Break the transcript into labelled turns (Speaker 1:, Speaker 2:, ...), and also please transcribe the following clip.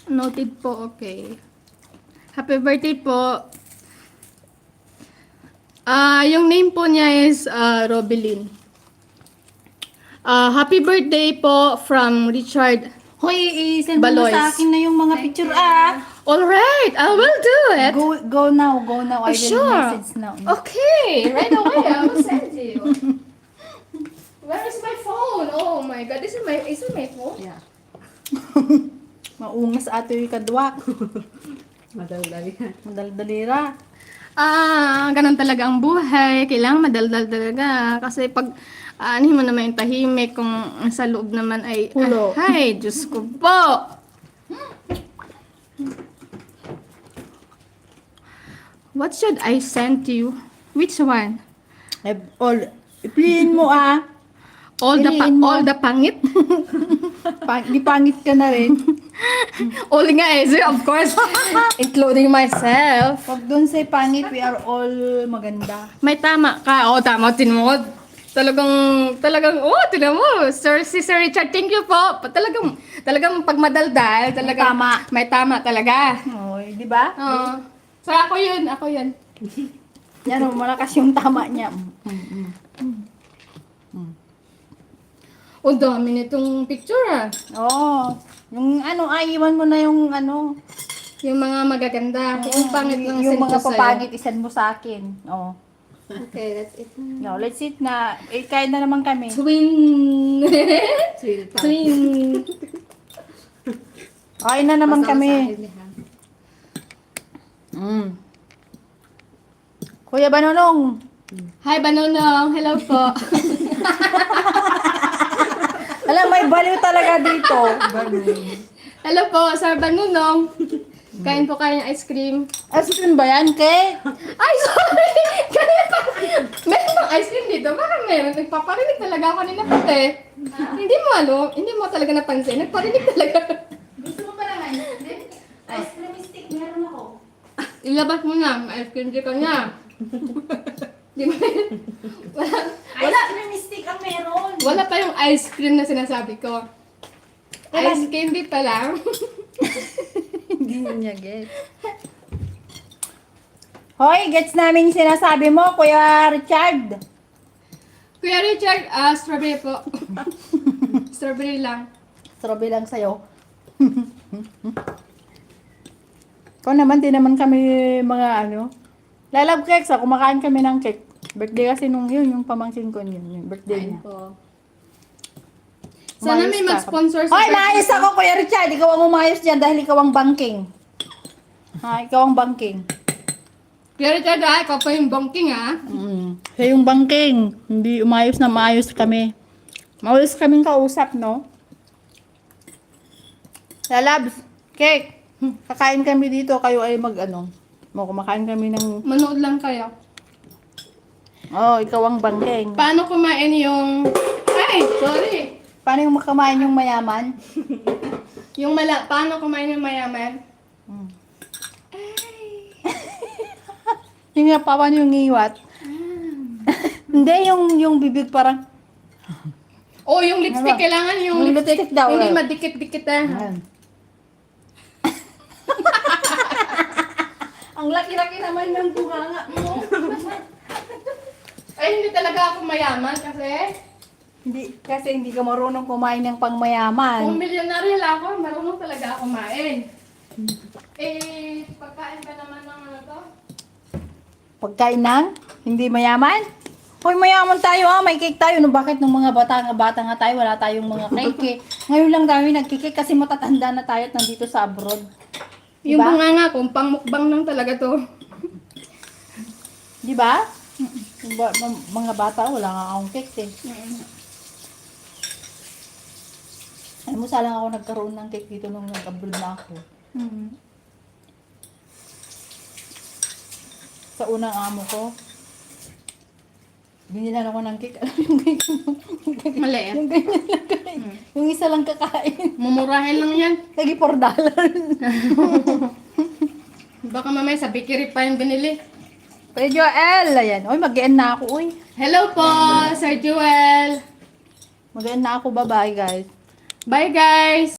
Speaker 1: Noted po, okay. Happy birthday po. Yung name po niya is Robelyn. Happy birthday po from Richard.
Speaker 2: Hoy, i-send mo
Speaker 1: Balois.
Speaker 2: sa akin na yung mga picture
Speaker 1: Alright, I will do it.
Speaker 2: Go now. I will
Speaker 1: Sure.
Speaker 2: message now.
Speaker 1: Okay, right away. I will send you. Where is my phone? Oh my God, is it my phone?
Speaker 2: Yeah. Maungas ato yung kadwak. Madaldalira.
Speaker 1: Ganun talaga ang buhay. Kailangan madaldal talaga. Kasi pag ano mo naman yung tahimik kung sa loob naman ay
Speaker 2: Pulo.
Speaker 1: ay, Diyos ko po. What should I send to you? Which one?
Speaker 2: Ipliin mo Piliin mo.
Speaker 1: All the pangit?
Speaker 2: Di pangit ka na rin.
Speaker 1: All nga eh, so of course, including myself.
Speaker 2: Pag doon say pangit, we are all maganda.
Speaker 1: May tama ka. Oo, tama. Tinan mo. Talagang, tinan mo. Si Sir Richard, thank you po. Talagang pag madaldal, talagang
Speaker 2: Tama.
Speaker 1: may tama talaga.
Speaker 2: Oy, di ba?
Speaker 1: Oo. So, ako yun.
Speaker 2: Yan o, malakas yung tama niya.
Speaker 1: O, dami nitong picture ah.
Speaker 2: Oo. Yung iwan mo na yung
Speaker 1: Yung mga magaganda. Yung pangit lang
Speaker 2: yung
Speaker 1: send
Speaker 2: mga
Speaker 1: ko sa'yo.
Speaker 2: papangit, isan mo sa akin. Oo.
Speaker 1: Okay, that's it.
Speaker 2: No, let's eat na. Kain na naman kami.
Speaker 1: Twin. Twin.
Speaker 2: Kain na naman kami. Kuya Banonong.
Speaker 1: Hi, Banonong. Hello po.
Speaker 2: Alam, may baliw talaga dito.
Speaker 1: Hello po, Sir Banonong. Kain po kayo ng ice cream.
Speaker 2: Ice cream ba yan, Kate?
Speaker 1: Ay, sorry! Kanina meron bang ice cream dito? Bakit meron? Nagpaparinig talaga ako kanina pati. Hindi mo talaga napansin. Nagparinig talaga.
Speaker 2: Gusto mo pa lang ice cream? Ice cream stick, meron ako.
Speaker 1: Ilabas mo na. Ice cream ka niya. Di ba?
Speaker 2: Ice cream stick ang meron.
Speaker 1: Wala pa yung ice cream na sinasabi ko. Ice candy pa lang.
Speaker 2: Hindi niya get. Hoy, gets namin yung sinasabi mo, Kuya Richard.
Speaker 1: Kuya Richard, strawberry po. Strawberry lang.
Speaker 2: Strawberry lang sa'yo. Kung naman, di naman kami mga Lalab cakes, kumakain kami ng cake. Birthday kasi nung yung pamangkin ko yung birthday niya.
Speaker 1: Sana
Speaker 2: Umayos
Speaker 1: may
Speaker 2: ka.
Speaker 1: mag-sponsor sa
Speaker 2: Hoy,
Speaker 1: birthday
Speaker 2: naayos
Speaker 1: ko.
Speaker 2: ako, Kuya Richard. Ikaw ang umayos dyan dahil ikaw ang banking. Ikaw ang banking.
Speaker 1: Kuya Richard, ikaw pa yung bonking
Speaker 2: Siya yung banking. Hindi umayos na maayos kami. Maayos kaming kausap, no? Lalabs, cake. Kakain kami dito, kayo ay kumakain kami ng...
Speaker 1: Manood lang kayo.
Speaker 2: Ikaw ang banking.
Speaker 1: Paano kumain yung... Ay, sorry.
Speaker 2: Paano yung makamain yung mayaman?
Speaker 1: Paano kumain yung mayaman?
Speaker 2: Yung nga, paano yung iwat? Hindi, yung bibig parang...
Speaker 1: Yung lipstick, kailangan yung
Speaker 2: Yung lipstick daw,
Speaker 1: Hindi
Speaker 2: eh.
Speaker 1: madikit-dikit
Speaker 2: Ang laki-laki naman ng bunganga mo.
Speaker 1: Ay, hindi talaga ako mayaman kasi
Speaker 2: Kasi hindi ka marunong kumain ng pangmayaman.
Speaker 1: kung milyonaryo lang ako, marunong talaga ako kumain. Pagkain pa naman ng to?
Speaker 2: Pagkain ng hindi mayaman? Hoy, mayaman tayo may cake tayo. Bakit nung mga bata nga tayo, wala tayong mga cake Ngayon lang tayo nagkikik kasi matatanda na tayo at nandito sa abroad.
Speaker 1: Yung
Speaker 2: Diba?
Speaker 1: bunga nga, kung pangmukbang lang talaga to.
Speaker 2: Di ba? Mga bata, wala nga akong cake Alam mo, salang ako nagkaroon ng cake dito nung nag-abroad na ako. Sa unang amo ko, binilan ako ng cake. Alam mo yung cake mo?
Speaker 1: Maliit.
Speaker 2: Yung ganyan lang kain. Yung isa lang kakain.
Speaker 1: Mumurahin lang yan.
Speaker 2: Lagi $4.
Speaker 1: Baka mamaya sa bakery pa yung binili.
Speaker 2: Kuya Joel, ayan. Uy, mag-end na ako, uy.
Speaker 1: Hello po, Sir Jewel.
Speaker 2: Mag-end na ako, bye-bye, guys.
Speaker 1: Bye guys!